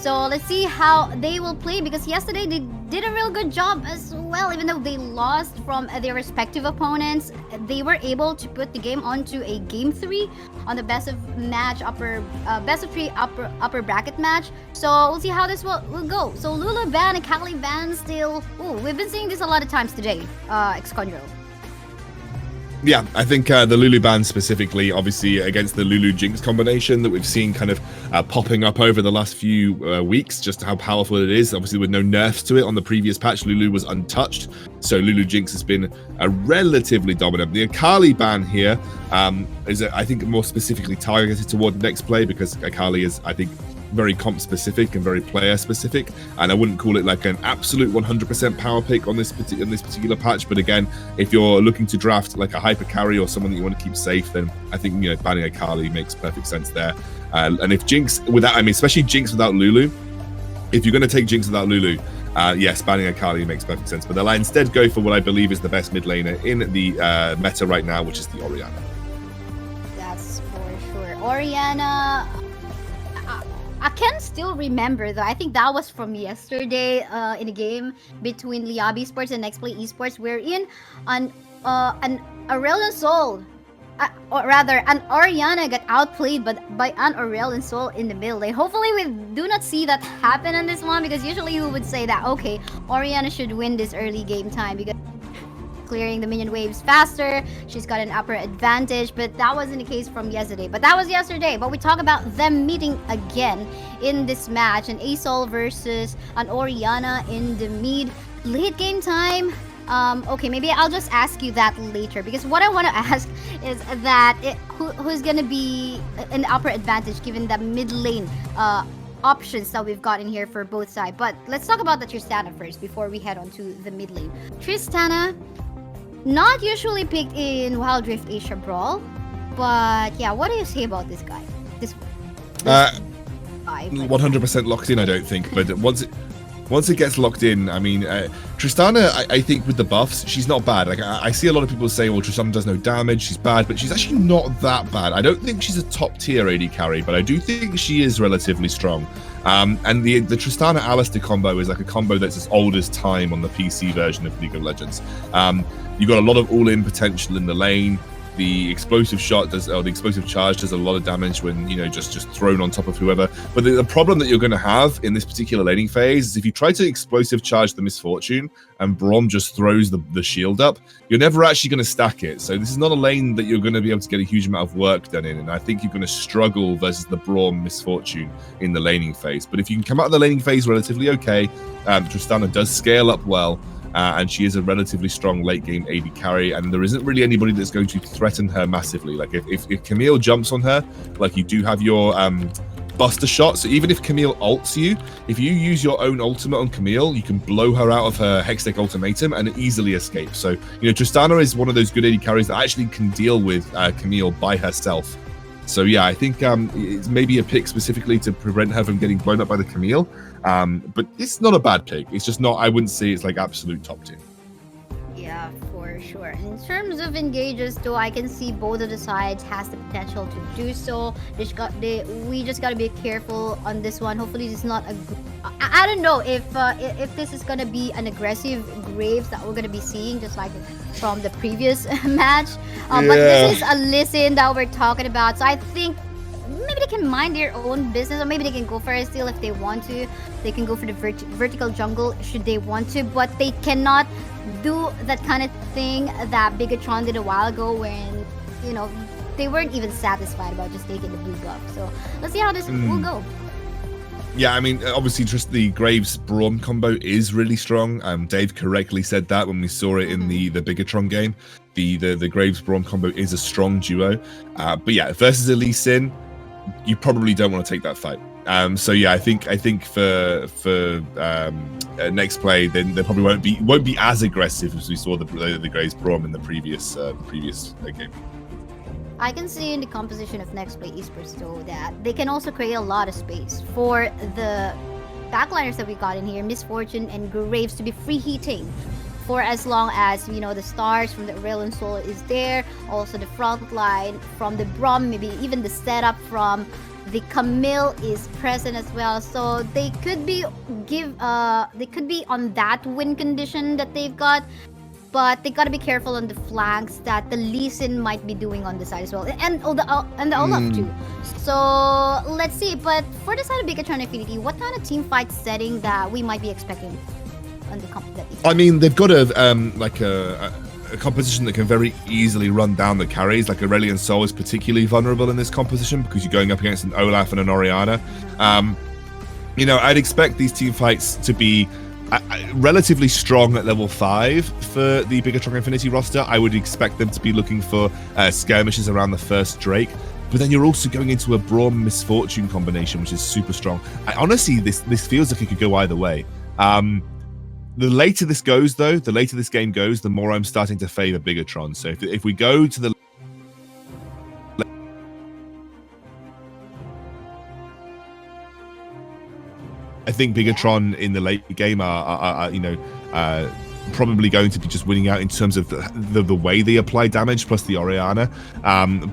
So let's see how they will play, because yesterday they did a real good job as well. Even though they lost from their respective opponents, they were able to put the game onto a game 3 on the best of 3 upper bracket match. So we'll see how this will go. So Lulu ban and Kali ban still. Ooh, we've been seeing this a lot of times today. Excondro. Yeah, I think the Lulu ban specifically, obviously against the Lulu Jinx combination that we've seen kind of popping up over the last few weeks, just how powerful it is. Obviously with no nerfs to it on the previous patch, Lulu was untouched, so Lulu Jinx has been relatively dominant. The Akali ban here is, I think, more specifically targeted toward Nexplay, because Akali is, I think, very comp specific and very player specific, and I wouldn't call it like an absolute 100% power pick on this particular patch. But again, if you're looking to draft like a hyper carry or someone that you want to keep safe, then I think, you know, banning Akali makes perfect sense there. And if Jinx without, I mean, especially Jinx without Lulu, if you're going to take Jinx without Lulu, yes, banning Akali makes perfect sense. But they'll instead go for what I believe is the best mid laner in the meta right now, which is the Orianna. That's for sure. Orianna. I can still remember though. I think that was from yesterday in a game between Liab Esports and Nexplay Esports, wherein an Aurelion Soul, or rather an Orianna got outplayed by an Aurelion Soul in the middle lane. Hopefully we do not see that happen on this one, because usually you would say that okay, Orianna should win this early game time because clearing the minion waves faster, she's got an upper advantage, but that wasn't the case from yesterday. But that was yesterday. But we talk about them meeting again in this match, an Asol versus an Orianna in the mid late game time. Okay, maybe I'll just ask you that later, because what I want to ask is that who's gonna be an upper advantage given the mid lane options that we've got in here for both sides. But let's talk about the Tristana first before we head on to the mid lane. Tristana, not usually picked in Wild Rift Asia Brawl, but yeah, what do you say about this guy? This 100% locked in, I don't think, but once it gets locked in, I mean, Tristana, I think with the buffs, she's not bad. Like I see a lot of people saying, well, Tristana does no damage, she's bad, but she's actually not that bad. I don't think she's a top tier AD carry, but I do think she is relatively strong. And the Tristana Alistair combo is like a combo that's as old as time on the PC version of League of Legends. You've got a lot of all-in potential in the lane. The explosive shot does, or the explosive charge does a lot of damage when, you know, just thrown on top of whoever. But the problem that you're going to have in this particular laning phase is if you try to explosive charge the Misfortune and Braum just throws the shield up, you're never actually going to stack it. So this is not a lane that you're going to be able to get a huge amount of work done in, and I think you're going to struggle versus the Braum Misfortune in the laning phase. But if you can come out of the laning phase relatively okay, Tristana does scale up well. And she is a relatively strong late game AD carry, and there isn't really anybody that's going to threaten her massively. Like if Camille jumps on her, like you do have your Buster shot, so even if Camille ults you, if you use your own ultimate on Camille, you can blow her out of her Hextech ultimatum and easily escape. So, you know, Tristana is one of those good AD carries that actually can deal with Camille by herself. So yeah, I think it's maybe a pick specifically to prevent her from getting blown up by the Camille. But it's not a bad pick. It's just not, I wouldn't say it's like absolute top tier. Yeah, for sure. In terms of engages, though, I can see both of the sides has the potential to do so. We just gotta be careful on this one. Hopefully, this is not a. I don't know if this is gonna be an aggressive Graves that we're gonna be seeing, just like from the previous match. But this is a listen that we're talking about, so I think maybe they can mind their own business, or maybe they can go for a steal if they want to. They can go for the vertical jungle should they want to, but they cannot do that kind of thing that Bigetron did a while ago when, you know, they weren't even satisfied about just taking the blue buff. So let's see how this will go. Yeah, I mean, obviously just the Graves Braum combo is really strong. Dave correctly said that when we saw it in the Bigetron game. The Graves Braum combo is a strong duo. But yeah, versus a Lee Sin, you probably don't want to take that fight. So yeah, I think for Nexplay, then they probably won't be as aggressive as we saw the Graves Braum in the previous game. I can see in the composition of Nexplay Esports though that they can also create a lot of space for the backliners that we got in here, Misfortune and Graves, to be free hitting for as long as, you know, the stars from the Rail and Soul is there, also the front line from the Brom, maybe even the setup from the Camille is present as well. So they could be on that win condition that they've got. But they gotta be careful on the flanks that the Lee Sin might be doing on the side as well, and the Olaf too. So let's see. But for the side of Bigetron Infinity, what kind of team fight setting that we might be expecting on the I mean, they've got a composition that can very easily run down the carries. Like Aurelion Sol is particularly vulnerable in this composition because you're going up against an Olaf and an Orianna. You know, I'd expect these team fights to be relatively strong at level 5 for the Bigetron Infinity roster. I would expect them to be looking for skirmishes around the first Drake. But then you're also going into a Brawl Misfortune combination, which is super strong. Honestly, this feels like it could go either way. The later this goes, though, the later this game goes, the more I'm starting to favor Bigetron. So if we go to the I think Bigetron in the late game are you know, probably going to be just winning out in terms of the way they apply damage plus the Orianna.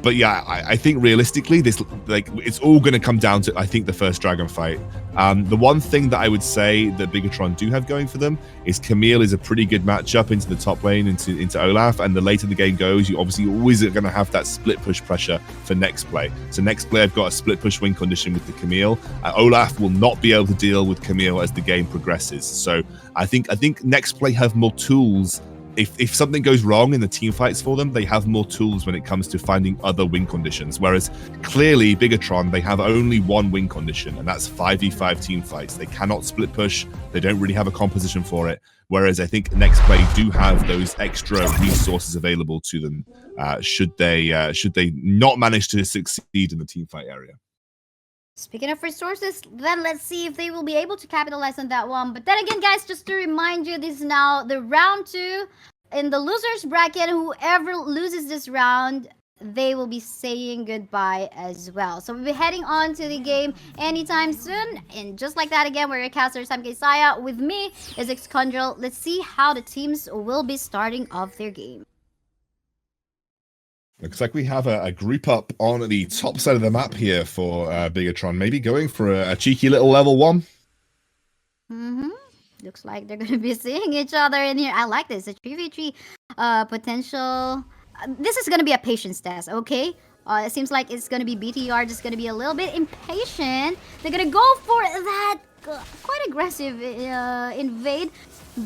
But yeah, I think realistically, this it's all going to come down to, I think, the first dragon fight. The one thing that I would say that Bigetron do have going for them is Camille is a pretty good matchup into the top lane, into Olaf, and the later the game goes, you obviously always are going to have that split push pressure for Nexplay. So Nexplay have got a split push win condition with the Camille. Olaf will not be able to deal with Camille as the game progresses. So I think Nexplay have more tools. If something goes wrong in the team fights for them, they have more tools when it comes to finding other win conditions. Whereas clearly Bigetron, they have only one win condition, and that's 5v5 team fights. They cannot split push. They don't really have a composition for it. Whereas I think Nexplay do have those extra resources available to them should they not manage to succeed in the team fight area. Speaking of resources, then let's see if they will be able to capitalize on that one. But then again, guys, just to remind you, this is now the round 2 in the losers bracket. Whoever loses this round, they will be saying goodbye as well. So we'll be heading on to the game anytime soon. And just like that, again, we're your caster, Sam Saya. With me is Xcondrel. Let's see how the teams will be starting off their game. Looks like we have a group up on the top side of the map here for Bigetron, maybe going for a cheeky little level 1. Looks like they're going to be seeing each other in here. I like this. A 3v3 potential. This is going to be a patience test, okay? It seems like it's going to be BTR just going to be a little bit impatient. They're going to go for that quite aggressive invade.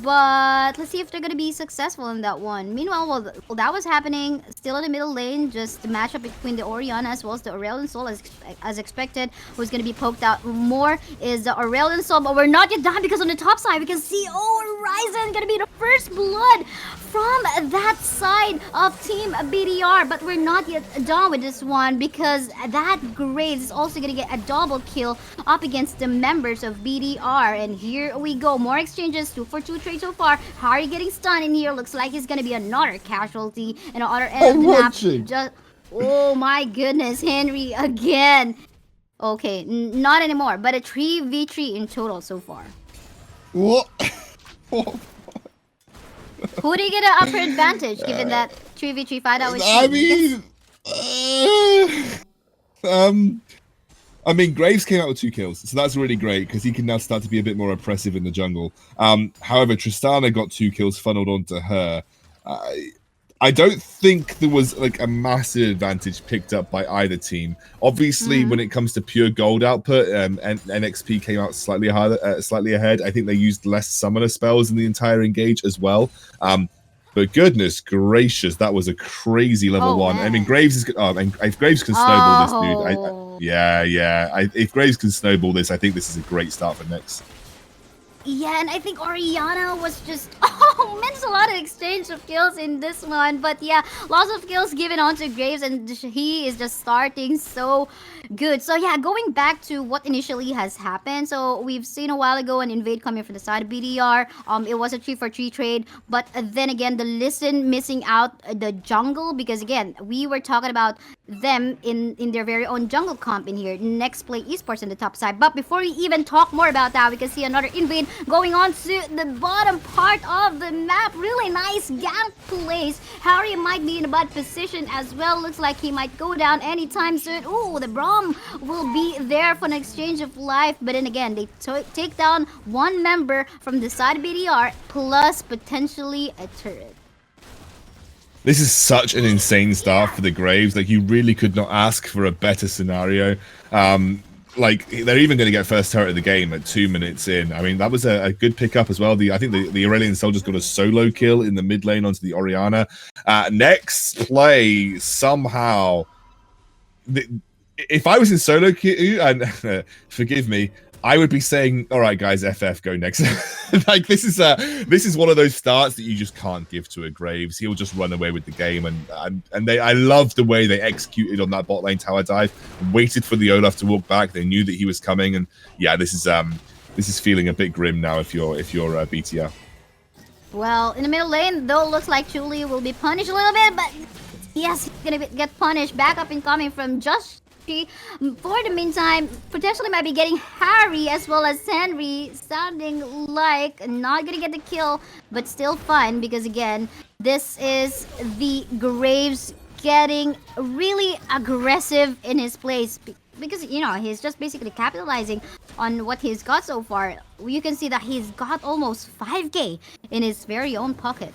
But let's see if they're going to be successful in that one. Meanwhile, while that was happening, still in the middle lane, just the matchup between the Orianna as well as the Aurelion Sol as expected, who's going to be poked out more is the Aurelion Sol. But we're not yet done because on the top side, we can see, Horizon going to be the first blood from that side of Team BDR. But we're not yet done with this one because that Graves is also going to get a double kill up against the members of BDR. And here we go. More exchanges, 2 for 2 trade so far. Harry getting stunned in here. Looks like he's going to be another casualty in the other end of the map. Oh my goodness, Henry again. Okay, not anymore, but a 3v3 in total so far. What? Who do you get an upper advantage given that 3v3 fight that was I mean, Graves came out with 2 kills, so that's really great because he can now start to be a bit more oppressive in the jungle. However, Tristana got 2 kills funneled onto her. I don't think there was like a massive advantage picked up by either team. Obviously, when it comes to pure gold output, NXP came out slightly ahead. I think they used less summoner spells in the entire engage as well. But goodness gracious, that was a crazy level 1. Man. I mean, Graves is if Graves can snowball this dude, if Graves can snowball this, I think this is a great start for Nex. Yeah, and I think Orianna was just, meant a lot of exchange of kills in this one. But yeah, lots of kills given on to Graves, and he is just starting so good. So yeah, going back to what initially has happened. So we've seen a while ago an invade coming from the side of BDR. It was a 3 for 3 trade. But then again, the Listen missing out the jungle. Because again, we were talking about them in their very own jungle comp in here. Nexplay Esports in the top side. But before we even talk more about that, we can see another invade going on to the bottom part of the map. Really nice gank plays. Harry might be in a bad position as well. Looks like he might go down anytime soon. Ooh, the Brawl will be there for an exchange of life. But then again, they take down one member from the side of BDR plus potentially a turret. This is such an insane start for the Graves. Like, you really could not ask for a better scenario. Like, they're even going to get first turret of the game at 2 minutes in. I mean, that was a good pickup as well. I think the Aurelian Soldiers got a solo kill in the mid lane onto the Orianna. Nexplay somehow... If I was in solo queue, and forgive me, I would be saying, all right, guys, FF, go next. Like, this is one of those starts that you just can't give to a Graves. He'll just run away with the game. And I love the way they executed on that bot lane tower dive, waited for the Olaf to walk back. They knew that he was coming. And yeah, this is feeling a bit grim now if you're BTR. Well, in the middle lane, though, looks like Chuli will be punished a little bit, but yes, he's gonna get punished. Back up incoming from Just. For the meantime, potentially might be getting Harry as well as Henry, sounding like not gonna get the kill, but still fine because again, this is the Graves getting really aggressive in his place because, you know, he's just basically capitalizing on what he's got so far. You can see that he's got almost 5k in his very own pocket.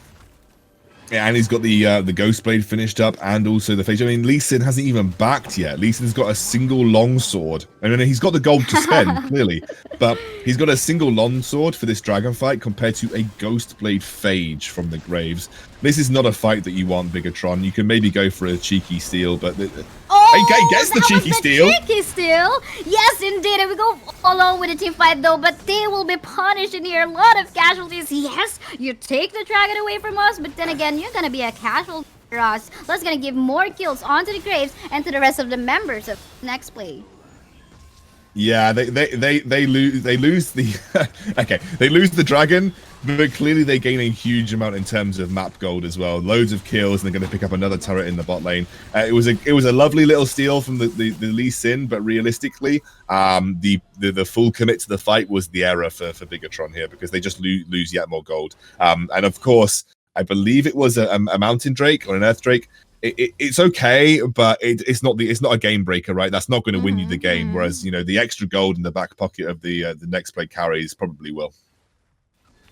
Yeah, and he's got the Ghost Blade finished up, and also the face. I mean, Lee Sin hasn't even backed yet. Lee Sin's got a single longsword. I mean, he's got the gold to spend, clearly, but he's got a single longsword for this dragon fight compared to a Ghost Blade Phage from the Graves. This is not a fight that you want, Bigetron. You can maybe go for a cheeky steal, but he gets the cheeky steal. Cheeky steal. Yes, indeed. And we go along with the team fight though, but they will be punished in here. A lot of casualties. Yes, you take the dragon away from us, but then again, you're gonna be a casualty for us. That's gonna give more kills onto the Graves and to the rest of the members of Nexplay. Yeah, they lose the okay, they lose the dragon, but clearly they gain a huge amount in terms of map gold as well. Loads of kills, and they're going to pick up another turret in the bot lane. It was a lovely little steal from the Lee Sin, but realistically, the full commit to the fight was the error for Bigetron here because they just lose yet more gold. And of course, I believe it was a mountain drake or an earth drake. It's okay, but it's not a game breaker, right? That's not going to win you the game. Whereas, you know, the extra gold in the back pocket of the Nexplay carries probably will.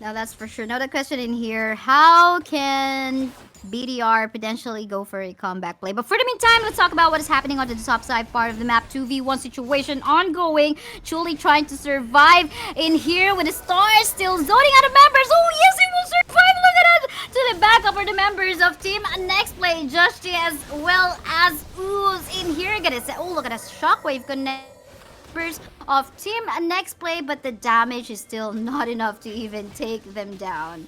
Now that's for sure. Now the question in here: how can BDR potentially go for a comeback play? But for the meantime, let's talk about what is happening on the top side part of the map. 2v1 situation ongoing. Chuli trying to survive in here with the stars still zoning out of members. Oh yes, he will survive. Look at that. To the backup are the members of Team Nexplay, Justy as well as Ooze in here. Oh, look at that shockwave connect. Of Team Nexplay, but the damage is still not enough to even take them down.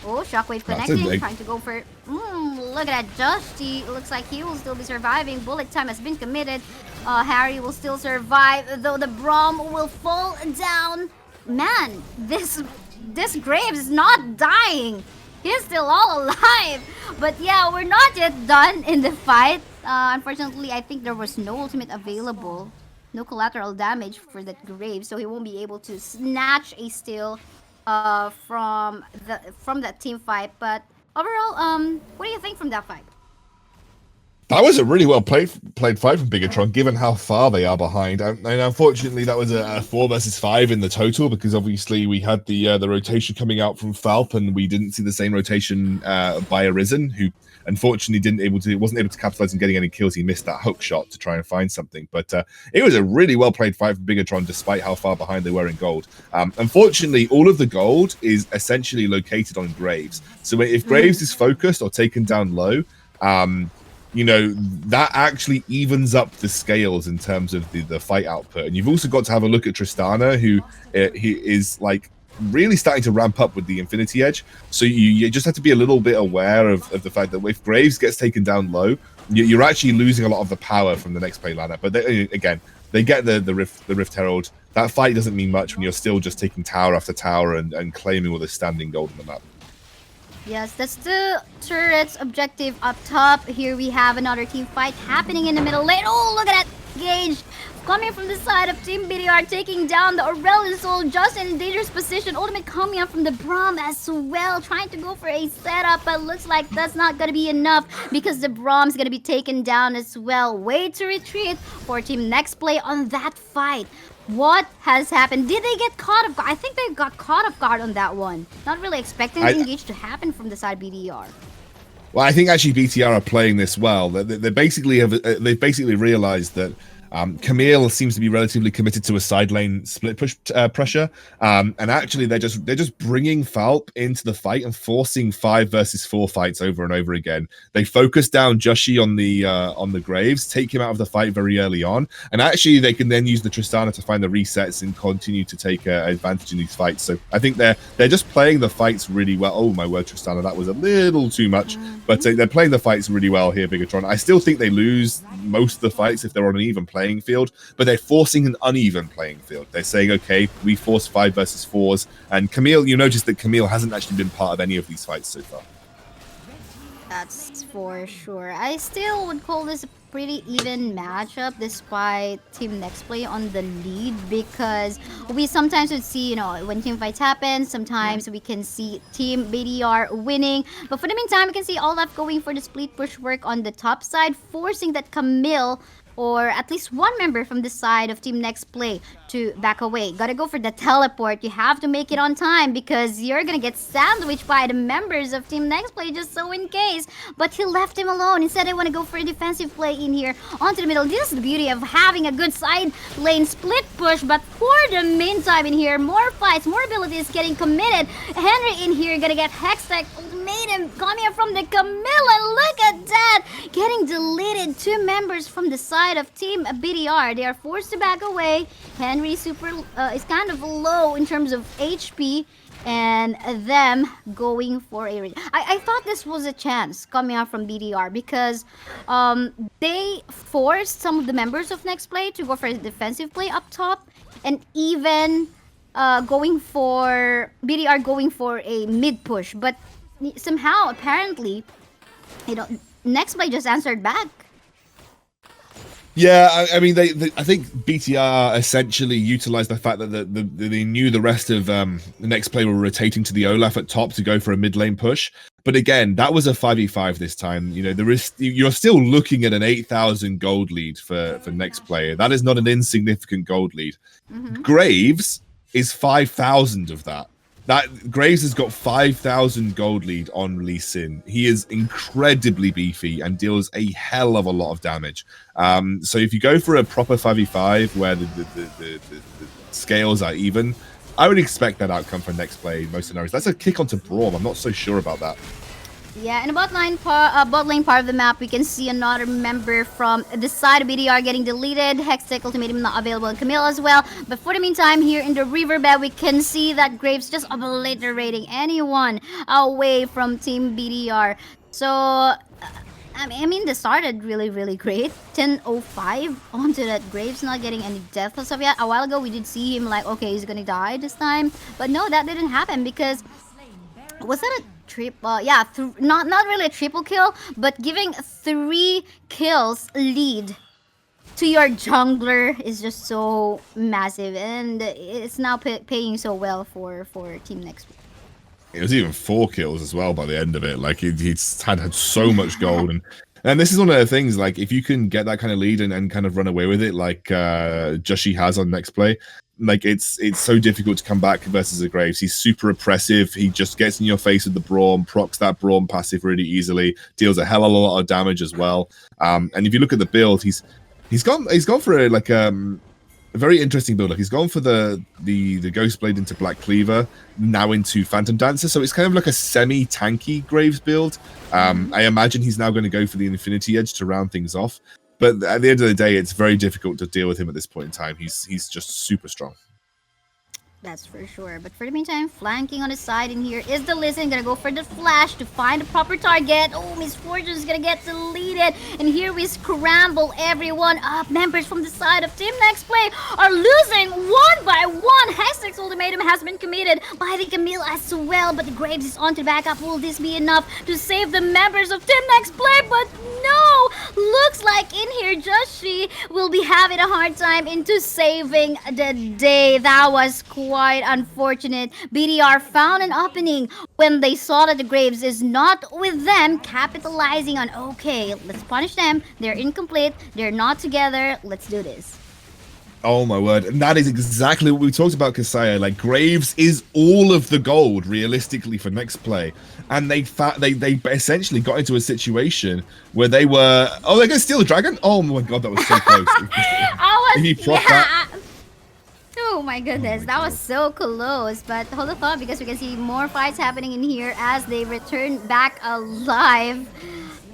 Oh, shockwave connecting, trying to go for look at that. Justy looks like he will still be surviving. Bullet time has been committed. Harry will still survive, though the Brawl will fall down. Man, this Graves is not dying. He's still all alive. But yeah, we're not yet done in the fight. Unfortunately, I think there was no ultimate available. No collateral damage for that Graves, so he won't be able to snatch a steal from that team fight. But overall, what do you think from that fight? That was a really well played fight from Bigetron, given how far they are behind. And unfortunately, that was a 4 versus 5 in the total, because obviously we had the rotation coming out from Falp, and we didn't see the same rotation by Arisen, who unfortunately wasn't able to capitalize on getting any kills. He missed that hook shot to try and find something. But it was a really well played fight from Bigetron, despite how far behind they were in gold. Unfortunately, all of the gold is essentially located on Graves. So if Graves is focused or taken down low, you know, that actually evens up the scales in terms of the fight output. And you've also got to have a look at Tristana, who he is like really starting to ramp up with the Infinity Edge. So you just have to be a little bit aware of the fact that if Graves gets taken down low, you're actually losing a lot of the power from the next play lineup. But again, they get the Rift Herald. That fight doesn't mean much when you're still just taking tower after tower and claiming all the standing gold on the map. Yes, that's the turret's objective up top. Here we have another team fight happening in the middle lane. Oh, look at that. engaged. Coming from the side of Team BDR, taking down the Aurelion Soul, just in a dangerous position. Ultimate coming out from the Braum as well, trying to go for a setup, but looks like that's not gonna be enough because the Braum's gonna be taken down as well. Way to retreat for Team Nexplay on that fight. What has happened? Did they get caught off guard? I think they got caught off guard on that one. Not really expecting the engage to happen from the side of BDR. Well, I think actually BTR are playing this well. They basically have they've basically realized that Camille seems to be relatively committed to a side lane split push pressure, and actually they're just bringing Falp into the fight and forcing 5 versus 4 fights over and over again. They focus down Joshi on the Graves, take him out of the fight very early on, and actually they can then use the Tristana to find the resets and continue to take advantage in these fights. So I think they're just playing the fights really well. Oh my word, Tristana, that was a little too much, but they're playing the fights really well here, Bigetron. I still think they lose most of the fights if they're on an even playing field, but they're forcing an uneven playing field. They're saying, okay, we force 5 versus 4s, and Camille, you notice that Camille hasn't actually been part of any of these fights so far. That's for sure. I still would call this a pretty even matchup despite Team Nexplay on the lead, because we sometimes would see, you know, when team fights happen, sometimes we can see Team BDR winning. But for the meantime, we can see Olaf going for the split push work on the top side, forcing that Camille or at least one member from the side of Team Nexplay to back away. Gotta go for the teleport. You have to make it on time because you're gonna get sandwiched by the members of Team Nexplay, just so in case. But he left him alone. Instead, I want to go for a defensive play in here onto the middle. This is the beauty of having a good side lane split push. But for the meantime in here, more fights, more abilities getting committed. Henry in here gonna get Hextech ultimatum coming from the Camilla. Look at that! Getting deleted. 2 members from the side of Team BDR. They are forced to back away. Henry super is kind of low in terms of HP, and them going for a... I thought this was a chance coming out from BDR because they forced some of the members of Nexplay to go for a defensive play up top, and even going for... BDR going for a mid push, but somehow, apparently, you know, Nexplay just answered back. Yeah, I mean, I think BTR essentially utilized the fact that they knew the rest of the Nexplay were rotating to the Olaf at top to go for a mid lane push. But again, that was a 5v5 this time. You know, you're still looking at an 8,000 gold lead for Nexplay. That is not an insignificant gold lead. Graves is 5,000 of that. Graves has got 5,000 gold lead on Lee Sin. He is incredibly beefy and deals a hell of a lot of damage. So if you go for a proper 5v5 where the scales are even, I would expect that outcome for Nexplay most scenarios. That's a kick onto Brawl. I'm not so sure about that. Yeah, in the bot lane part of the map, we can see another member from the side of BDR getting deleted. Hextech ultimatum not available, and Camille as well. But for the meantime, here in the riverbed, we can see that Graves just obliterating anyone away from Team BDR. So, I mean, this started really, really great. 10:05 onto that Graves, not getting any death as of yet. A while ago, we did see him like, okay, he's gonna die this time. But no, that didn't happen because... Was that a triple? Yeah, not really a triple kill, but giving 3 kills lead to your jungler is just so massive, and it's now paying so well for Team Nexplay. It was even 4 kills as well by the end of it. Like he's had so much gold, and this is one of the things. Like if you can get that kind of lead and kind of run away with it, like Joshi has on Nexplay. Like it's so difficult to come back versus a Graves. He's super oppressive. He just gets in your face with the Braum, procs that Braum passive really easily, deals a hell of a lot of damage as well. And if you look at the build, he's gone for a very interesting build. Like he's gone for the Ghost Blade into Black Cleaver, now into Phantom Dancer. So it's kind of like a semi-tanky Graves build. I imagine he's now going to go for the Infinity Edge to round things off. But at the end of the day, it's very difficult to deal with him at this point in time. He's just super strong. That's for sure. But for the meantime, flanking on the side in here is the Listen. Gonna go for the flash to find the proper target. Oh, Miss Fortune is gonna get deleted. And here we scramble everyone up. Members from the side of Team Nexplay are losing one by one. Hextech's ultimatum has been committed by the Camille as well. But the Graves is on to back up. Will this be enough to save the members of Team Nexplay? But no! looks like in here Joshi will be having a hard time into saving the day. That was quite unfortunate. BDR found an opening when they saw that the Graves is not with them, capitalizing on, okay, let's punish them. They're incomplete. They're not together. Let's do this. Oh my word. And that is exactly what we talked about, Kasaya. Like, Graves is all of the gold, realistically, for Nexplay. And they essentially got into a situation where they were... Oh, they're going to steal the dragon? Oh my god, that was so close. Oh my goodness, that was so close. But hold the thought, because we can see more fights happening in here as they return back alive.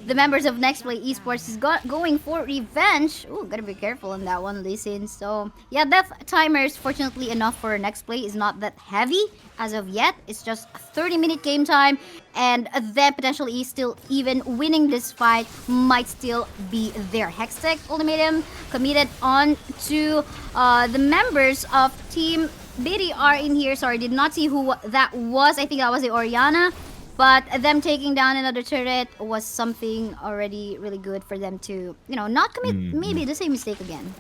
The members of Nexplay Esports is going for revenge. Ooh, gotta be careful on that one, listen. So, yeah, death timers, fortunately enough for Nexplay, is not that heavy as of yet. It's just a 30-minute game time. And then potentially still even winning this fight might still be there. Hextech Ultimatum committed on to the members of Team BDR in here. Sorry, did not see who that was. I think that was the Oriana. But them taking down another turret was something already really good for them to, you know, not commit maybe the same mistake again.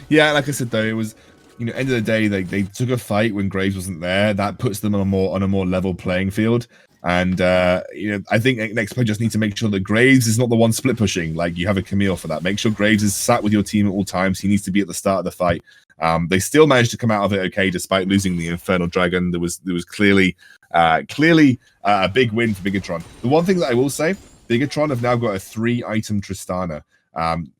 Yeah, like I said though, it was, you know, end of the day, they took a fight when Graves wasn't there. That puts them on a more level playing field. And you know, I think Nexplay just need to make sure that Graves is not the one split pushing. Like, you have a Camille for that. Make sure Graves is sat with your team at all times. He needs to be at the start of the fight. They still managed to come out of it okay, despite losing the Infernal Dragon. There was clearly a big win for Bigetron. The one thing that I will say, Bigetron have now got a 3-item Tristana.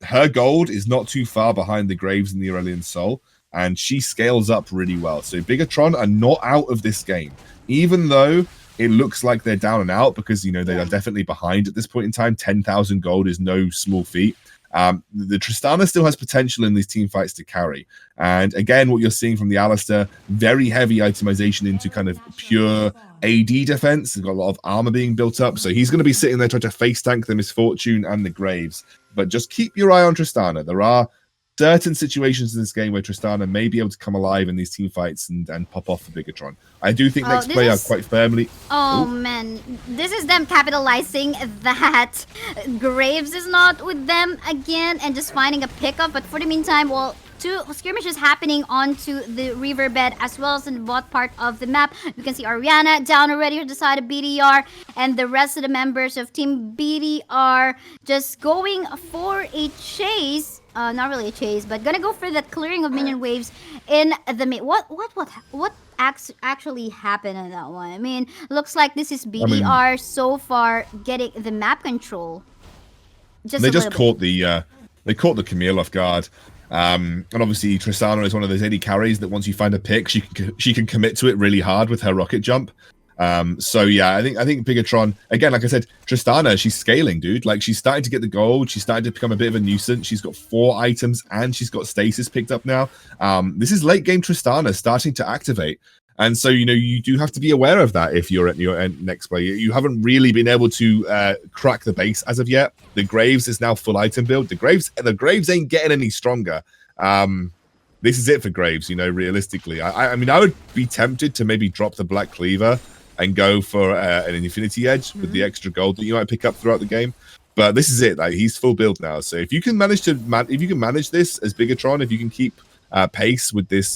Her gold is not too far behind the Graves and the Aurelian Soul, and she scales up really well. So Bigetron are not out of this game, even though it looks like they're down and out, because, you know, they are definitely behind at this point in time. 10,000 gold is no small feat. The Tristana still has potential in these team fights to carry. And again, what you're seeing from the Alistair, very heavy itemization into kind of pure AD defense. He's got a lot of armor being built up. So he's going to be sitting there trying to face tank the Misfortune and the Graves. But just keep your eye on Tristana. There are certain situations in this game where Tristana may be able to come alive in these team fights and pop off for Bigetron. I do think Nexplay are quite firmly... Oh, man. This is them capitalizing that Graves is not with them again and just finding a pickup. But for the meantime, well, 2 skirmishes happening onto the riverbed as well as in the bot part of the map. You can see Oriana down already on the side of BDR, and the rest of the members of Team BDR just going for a chase. Not really a chase, but gonna go for that clearing of minion waves in the mid. What actually happened on that one? I mean, looks like this is BDR so far getting the map control. They just caught the Camille off guard. And obviously Tristana is one of those AD carries that once you find a pick, she can commit to it really hard with her rocket jump. So yeah, I think Bigetron, again, like I said, Tristana, she's scaling, dude. Like, she's starting to get the gold. She's starting to become a bit of a nuisance. She's got 4 items and she's got stasis picked up now. This is late game Tristana starting to activate. And so, you know, you do have to be aware of that if you're at your Nexplay. You haven't really been able to crack the base as of yet. The Graves is now full item build. The Graves ain't getting any stronger. This is it for Graves, you know, realistically. I mean, I would be tempted to maybe drop the Black Cleaver and go for an Infinity Edge with the extra gold that you might pick up throughout the game. But this is it. Like, he's full build now. So if you can manage to manage this as Bigetron, if you can keep pace with this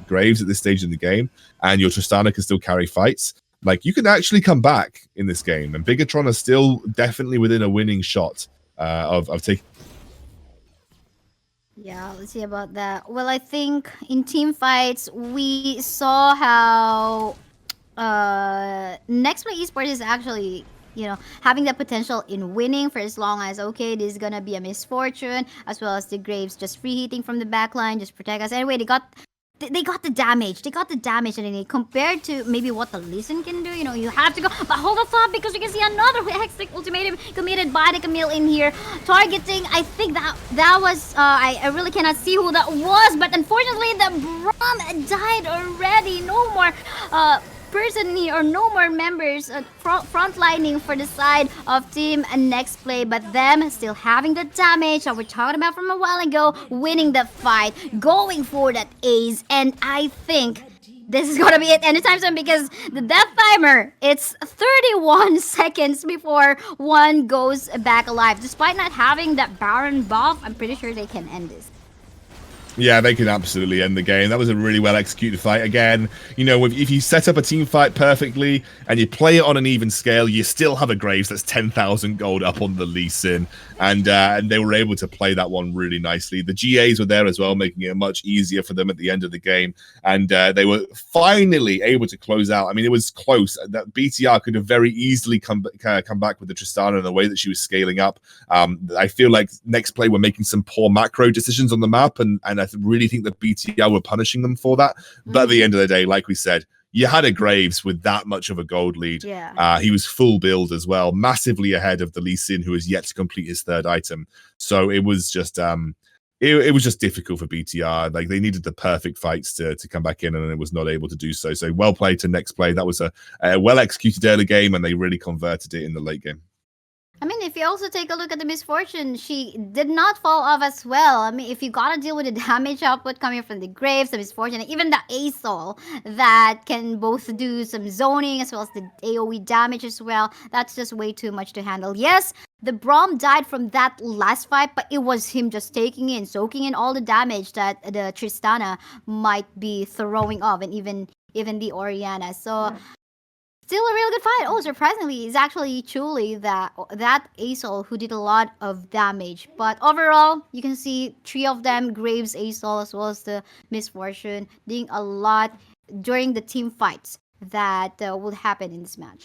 Graves at this stage in the game, and your Tristana can still carry fights, like, you can actually come back in this game. And Bigetron are still definitely within a winning shot of taking. Yeah, let's see about that. Well, I think in team fights we saw how Nexplay Esports is actually, you know, having the potential in winning for as long as, okay, this is gonna be a misfortune, as well as the Graves just free hitting from the back line, just protect us. Anyway, they got the damage. They got the damage, and compared to maybe what the Listen can do, you know, you have to go. But hold the thought, because you can see another Hextech ultimatum committed by the Camille in here, targeting. I think that was I really cannot see who that was, but unfortunately the Brawl died already. No more person here, or no more members frontlining for the side of Team Nexplay, but them still having the damage that we're talking about from a while ago, winning the fight, going for that ace. And I think this is gonna be it anytime soon because the death timer, it's 31 seconds before one goes back alive. Despite not having that Baron buff, I'm pretty sure they can end this. Yeah, they could absolutely end the game. That was a really well executed fight. Again, you know, if you set up a team fight perfectly and you play it on an even scale, you still have a Graves that's 10,000 gold up on the Lee Sin. And they were able to play that one really nicely. The GAs were there as well, making it much easier for them at the end of the game. And they were finally able to close out. I mean, it was close. That BTR could have very easily come back with the Tristana in the way that she was scaling up. I feel like Nexplay were making some poor macro decisions on the map, and I really think that BTR were punishing them for that. But at the end of the day, like we said, you had a Graves with that much of a gold lead. Yeah. He was full build as well, massively ahead of the Lee Sin, who has yet to complete his third item. So it was just it was just difficult for BTR. Like, they needed the perfect fights to come back in, and it was not able to do so. So well played to Nexplay. That was a well executed early game, and they really converted it in the late game. I mean, if you also take a look at the misfortune, she did not fall off as well. I mean, if you gotta deal with the damage output coming from the Graves, the misfortune, and even the Asol that can both do some zoning as well as the AoE damage as well, that's just way too much to handle. Yes, the Braum died from that last fight, but it was him just taking in, soaking in all the damage that the Tristana might be throwing off, and even the Oriana. So still a real good fight. Oh, surprisingly, it's actually Chuli that Asol who did a lot of damage. But overall, you can see three of them, Graves, Asol, as well as the Misfortune, doing a lot during the team fights that would happen in this match.